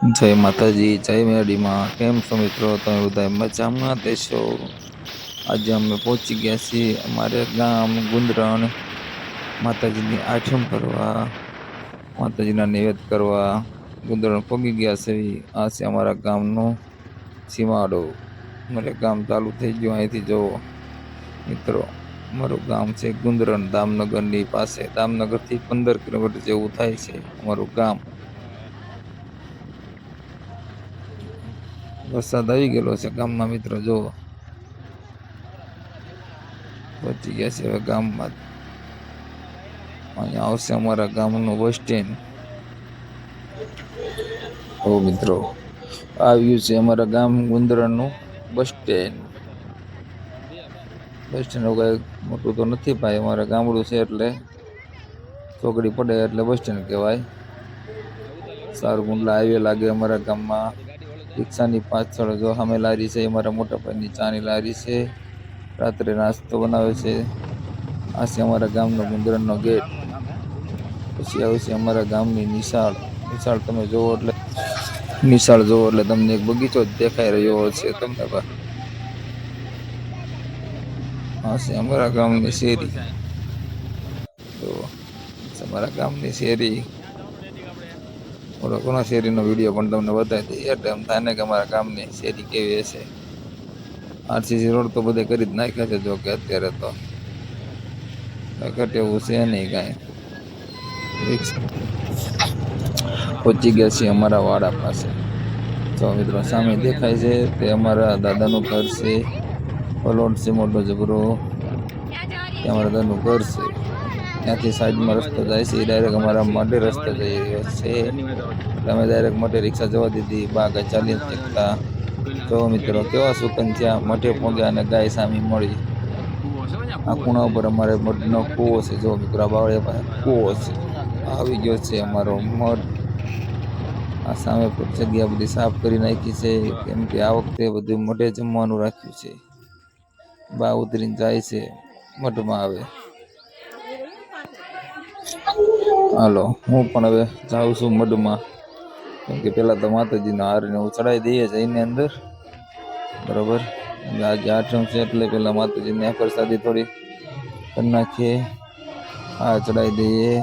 જય માતાજી, જય મેરડીમાં. કેમ છો મિત્રો? તમે બધા મજામાં દેશો? આજે અમે પહોંચી ગયા છીએ અમારે ગામ ગુંદરણ માતાજીની આઠમ કરવા, માતાજીના નૈવેદ્ય કરવા ગુંદરણ પગી ગયા છે. આ છે અમારા ગામનો સીમાડો. અમારે ગામ ચાલુ થઈ ગયું. અહીંથી જુઓ મિત્રો, અમારું ગામ છે ગુંદરણ, દામનગરની પાસે. દામનગરથી 15 કિલોમીટર જેવું થાય છે અમારું ગામ. વરસાદ આવી ગયેલો છે ગામમાં મિત્રો. જો પહોંચી ગયા છે હવે ગામમાં. અહીંયા આવશે અમારા ગામનું બસ સ્ટેન્ડ. ઓ મિત્રો, આવ્યું છે અમારા ગામ ગુંદરણનું બસ સ્ટેન્ડ. બસ સ્ટેન્ડ કઈ મોટું તો નથી ભાઈ, અમારા ગામડું છે એટલે ચોકડી પડે એટલે બસ સ્ટેન્ડ કહેવાય. સારું ગુંડલા હાઈવે લાગે અમારા ગામમાં. રિક્ષાની પાછળ જો સામે લારી છે, અમારા મોટા ભાઈની ચાની લારી છે. રાત્રે નાસ્તો બનાવે છે. આ છે અમારા ગામનો ગુંદરણનો ગેટ. પછી આવશે અમારા ગામની નિશાળ. નિશાળ તમે જોવો એટલે તમને એક બગીચો જ દેખાઈ રહ્યો છે તમને. આ છે અમારા ગામની શેરી. તો અમારા ગામની શેરી. કોના શેરીનો વિડીયો પણ તમને બતાવી દઈએ એટલે એમ થાય ને કે અમારા ગામની શેરી કેવી હશે. આરસીસી રોડ તો બધે કરી જ નાખ્યા છે. જો કે અત્યારે તો ઘટ એવું છે નહીં કાંઈ. પહોંચી ગયા છીએ અમારા વાડા પાસે. તો મિત્રો સામે દેખાય છે તે અમારા દાદાનું ઘર છે. પલોટ છે મોટો જબરો. ત્યાં અમારા દાદાનું ઘર છે. ત્યાંથી સાઈડમાં રસ્તો જાય છે, એ ડાયરેક્ટ અમારા માટે રસ્તો જઈ રહ્યો છે. એટલે અમે ડાયરેક્ટ માટે રિક્ષા જવા દીધી. બાગા ચાલી શકતા. જો મિત્રો કેવા સુકન થયા, મઠે પહોંચ્યા અને ગાય સામી મળી. આ ખૂણા ઉપર અમારે મઠનો કૂવો છે. જો મિત્રો આ બાવળે પાસે કૂવો છે. આવી ગયો છે અમારો મઠ. આ સામે જગ્યા બધી સાફ કરી નાખી છે, કેમ કે આ વખતે બધું મઠે જમવાનું રાખ્યું છે. બા ઉતરીને જાય છે મઠમાં. આવે હાલો, હું પણ હવે જાઉં છું મઢમાં. કેમ કે પેલા તો માતાજીના હારને હું ચડાવી દઈએ છે એની અંદર, બરોબર. આજે આઠમ છે એટલે પેલા માતાજીને પ્રસાદી થોડી કરી નાખીએ. હાર ચડાવી દઈએ.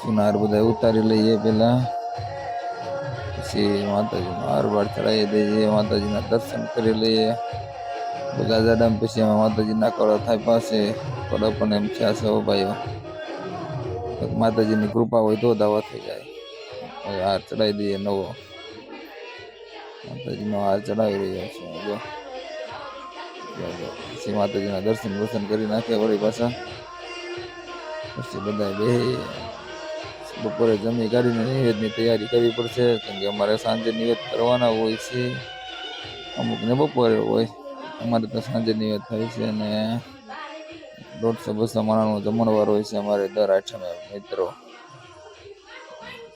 જૂના હાર બધા ઉતારી લઈએ પેલા. પછી માતાજીનો હાર બાર ચડાવી દઈએ. માતાજીના દર્શન કરી લઈએ. બધા જાડા પછી અમે માતાજીના કળો થાય પાસે કળો પણ એમ થયા છે ભાઈઓ. માતાજીની કૃપા હોય તો દાવા થઈ જાય. હવે હાર ચડાવી દઈએ નવો. માતાજીનો હાર ચડાવી રહ્યો છે. જો પછી માતાજીના દર્શન કરી નાખે વળી પાછા. પછી બધા બે બપોરે જમી કાઢીને નિવેદની તૈયારી કરવી પડશે, કેમ કે અમારે સાંજે નિવેદ કરવાના હોય છે. અમુકને બપોરે હોય, અમારે તો સાંજે નિવેદ થાય છે. અને 150-200 માણસનો જમણવાર હોય છે અમારે દર આઠમે મિત્રો.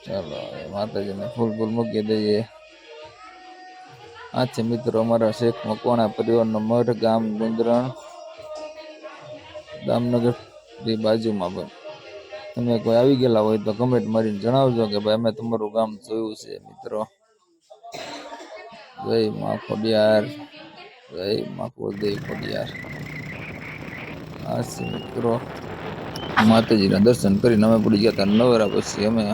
ચાલો માતાજીને ફૂલ મૂકી દઈએ. આ છે મિત્રો અમારા શેખ મકવાણા પરિવારનો મઠ, ગામ ગુંદરણ, દામનગરની બાજુમાં. પણ તમે કોઈ આવી ગયેલા હોય તો કમેન્ટ મારીને જણાવજો કે ભાઈ અમે તમારું ગામ જોયું છે મિત્રો. જય મા ખોડિયાર, જય મા કુળદેવી ખોડિયાર. આ છે મિત્રો માતાજીના દર્શન કરીને અમે પડી ગયા હતા નવરા. પછી અમે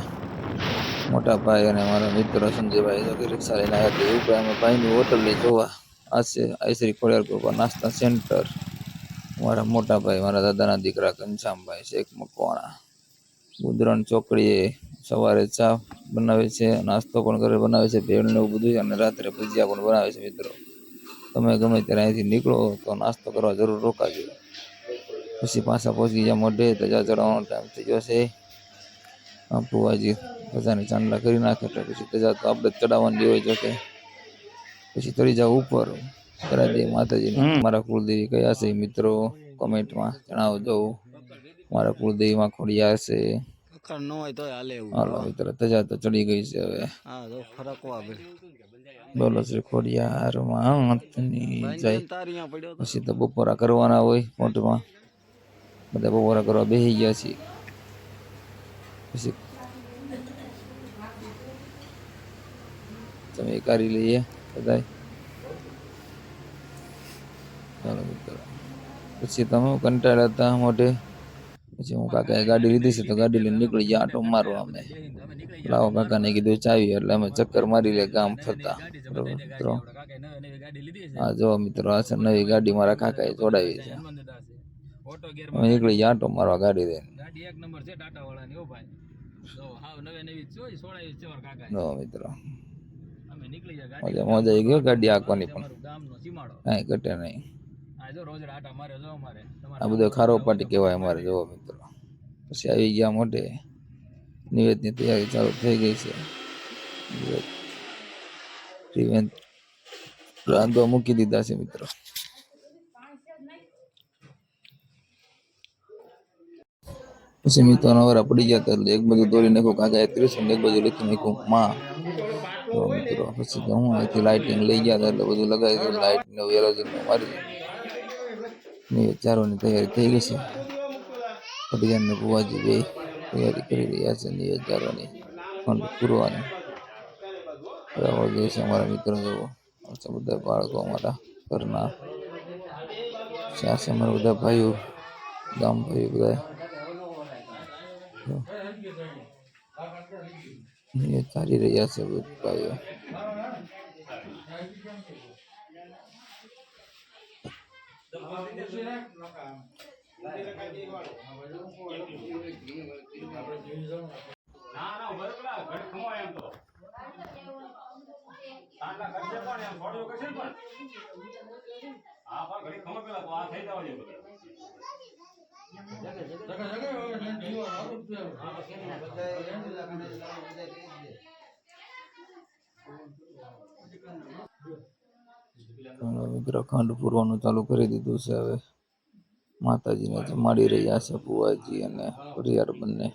મોટા ભાઈ અને મારા મિત્ર સંજયભાઈ રિક્ષા લઈને આવ્યા હતા. એવું અમે ભાઈની હોટલ લઈ જોવા. આ છે આઈશ્રી ખોડિયાર કૃપા નાસ્તા સેન્ટર. મારા મોટા ભાઈ, મારા દાદાના દીકરા ઘનશ્યામભાઈ શેખ મકવાણા ગુંદરણ ચોકડીએ સવારે ચા બનાવે છે, નાસ્તો પણ ઘરે બનાવે છે, ભેળને એવું બધું. અને રાત્રે ભજીયા પણ બનાવે છે મિત્રો. તમે ગમે ત્યારે અહીંથી નીકળો તો નાસ્તો કરવા જરૂર રોકાજો. પછી પાછા પહોંચી ગયા મોઢે. ધજા ચડાવવાનો ટાઈમ થઈ ગયો છે. ભુવાજી ધજાની ચાંદલા કરી નાખે એટલે પછી ધજા તો આપણે ચડાવવાની હોય. જો કે પછી ચડી જાવ ઉપર, કરાવી દઈએ માતાજીને. મારા કુળદેવી કયા છે મિત્રો કોમેન્ટમાં જણાવજો. મારા કુળદેવીમાં ખોડિયાર છે. હાલો મિત્ર, ધજા તો ચડી ગઈ છે. હવે બોલો શ્રી ખોડિયાર માતની જય. પછી તો બપોરા કરવાના હોય મોઢમાં. બધા બપોરા કરવા બેસી ગયા છીએ. પછી તમે કરી લઈએ બધાય. ચાલો મિત્રો, પછી તમે કંટાળ્યા હતા મોઢે, પછી હું કાકાએ ગાડી લીધી છે તો ગાડી લઈને નીકળી ગયા આટો મારવા. અમે લાવો કાકાને કીધું ચાવી, એટલે અમે ચક્કર મારી લે ગામ ફરતા. બરોબર મિત્રો, હા જો મિત્રો, આ છે નવી ગાડી મારા કાકાએ જોડાવી છે. અમે નીકળી ગયા આટો મારવા ગાડી લઈને. મિત્રો મજા મજા આવી ગયો ગાડી આંકવાની, પણ કાંઈ ઘટે નહીં. આ બધો ખારો પાટી કહેવાય અમારે. જોવો મિત્રો, પછી આવી ગયા મોઢે. નિવેદની તૈયારી ચાલુ થઈ ગઈ છે. રાંધવા મૂકી દીધા છે મિત્રો. પછી મિત્રો નવરા પડી ગયા હતા, એટલે એક બાજુ દોરી નાખ્યું કાકા 31, એક બાજુ લખી નાખ્યું માં. તો મિત્રો પછી તો હું અહીંથી લાઇટિંગ લઈ ગયા હતા, એટલે બધું લગાવી દીધું. લાઇટ ને વેરોઝન મારી નિવેદ ચારવાની તૈયારી થઈ ગઈ છે. પટિયાન ને બુવાજી બે તૈયારી કરી રહ્યા છે નિવેદ ચારવાની, ખંડ પૂરવાની. બરાબર જે છે અમારા મિત્રો. જુઓ બધા બાળકો અમારા ઘરના છે, અમારા બધા ભાઈઓ, ગામ ભાઈઓ બધા ચાલી રહ્યા છે ભાઈઓ. મિત્રો ખંડ પૂરવાનું ચાલુ કરી દીધું છે. હવે માતાજીને જમાડી રહ્યા છે બુવાજી અને પરિવાર બંને.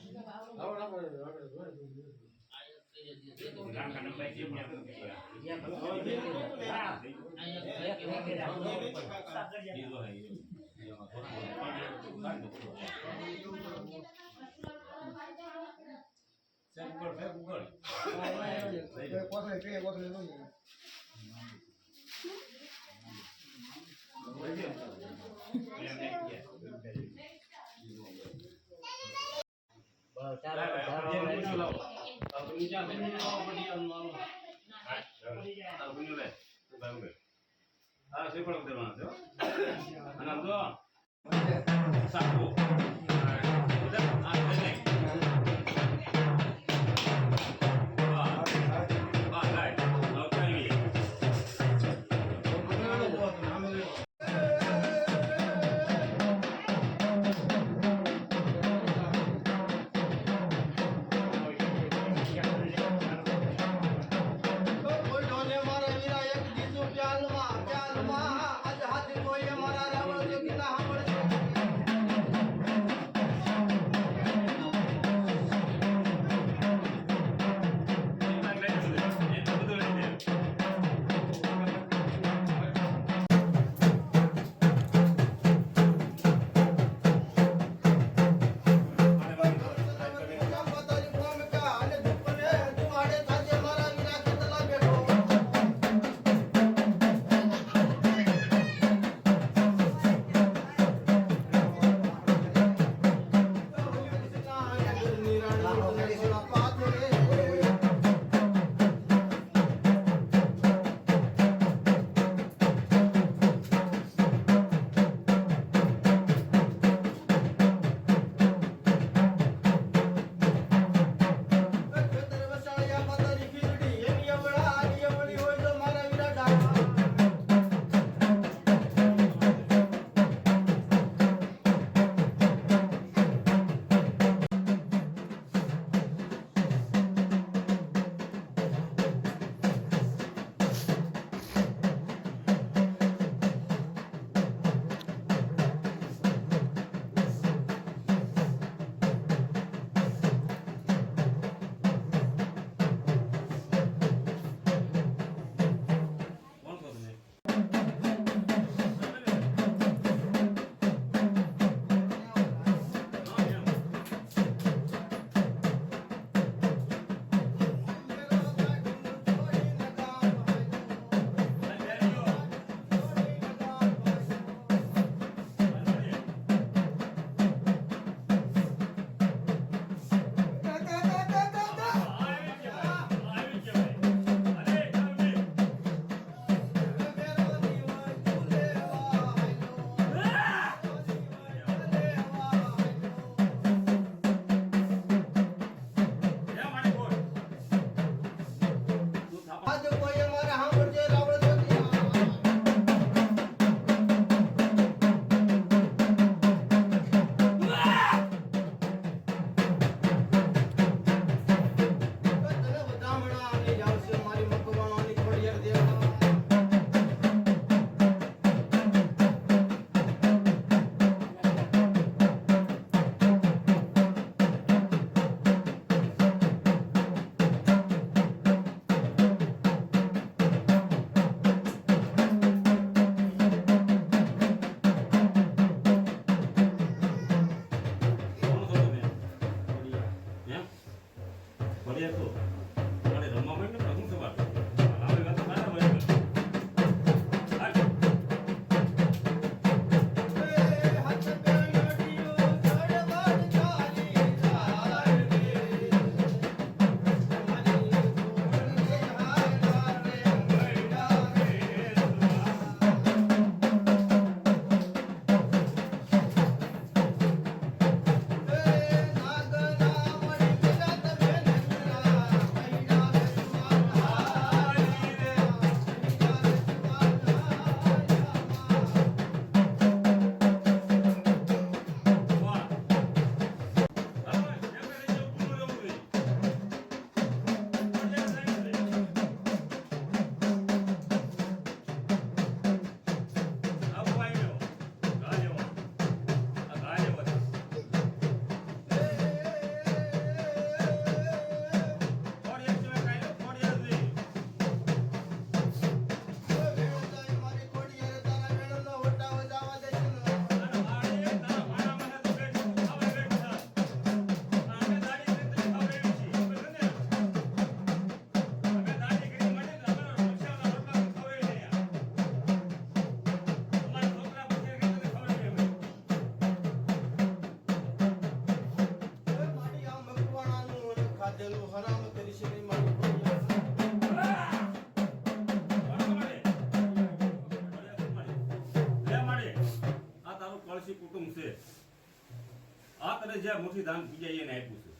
આ તને જે મુઠ્ઠી ધાન બીજા એને આપ્યું છે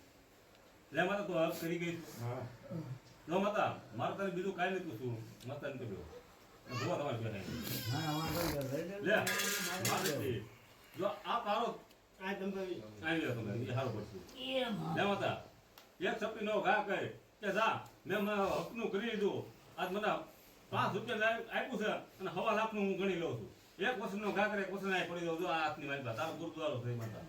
લે માતા તો હક કરી ગઈ નો માતા મારે તને બીજું કાંઈ નથી પૂછવું માતા ને કહ્યું જોવા તમારે લે માતાજી જો આ તારો કાંઈ લે તમે એ સારું પડશે લે માતા એક છપ્પી નો ઘા કહે કે જા મેં હકનું કરી લીધું આજ મને 5 રૂપિયા આપ્યું છે અને 1.5 લાખનું હું ગણી લઉં છું એક વસ્તુનો ઘા કરે એક વસ્તુ ના પડી દઉં જો આ હાથની મારી પાસે તારો ગુરુદ્વારો થઈ માતા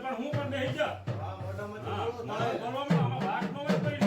પણ હું પણ બેસી જા મોટા બોલવામાં આમાં વાત ન હોય કોઈ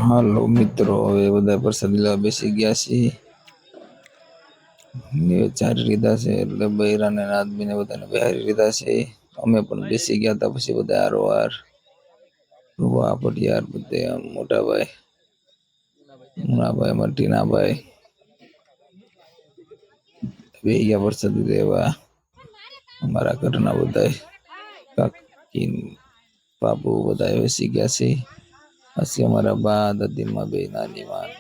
હાલો મિત્રો, હવે બધા પ્રસાદી લેવા બેસી ગયા છીએ. ચારી લીધા છે એટલે બૈરાને આદમીને બધાને બહારી લીધા છે. અમે પણ બેસી ગયા હતા. પછી બધા હારોહાર રૂવા પટિયાર બધે મોટા ભાઈ મુનાભાઈ મટીનાભાઈ બે ગયા વરસાદ રહેવા અમારા ઘરના બધા કાકી બાપુ બધા બેસી ગયા છે. પછી અમારા બા દાદીમાં બે નાની માં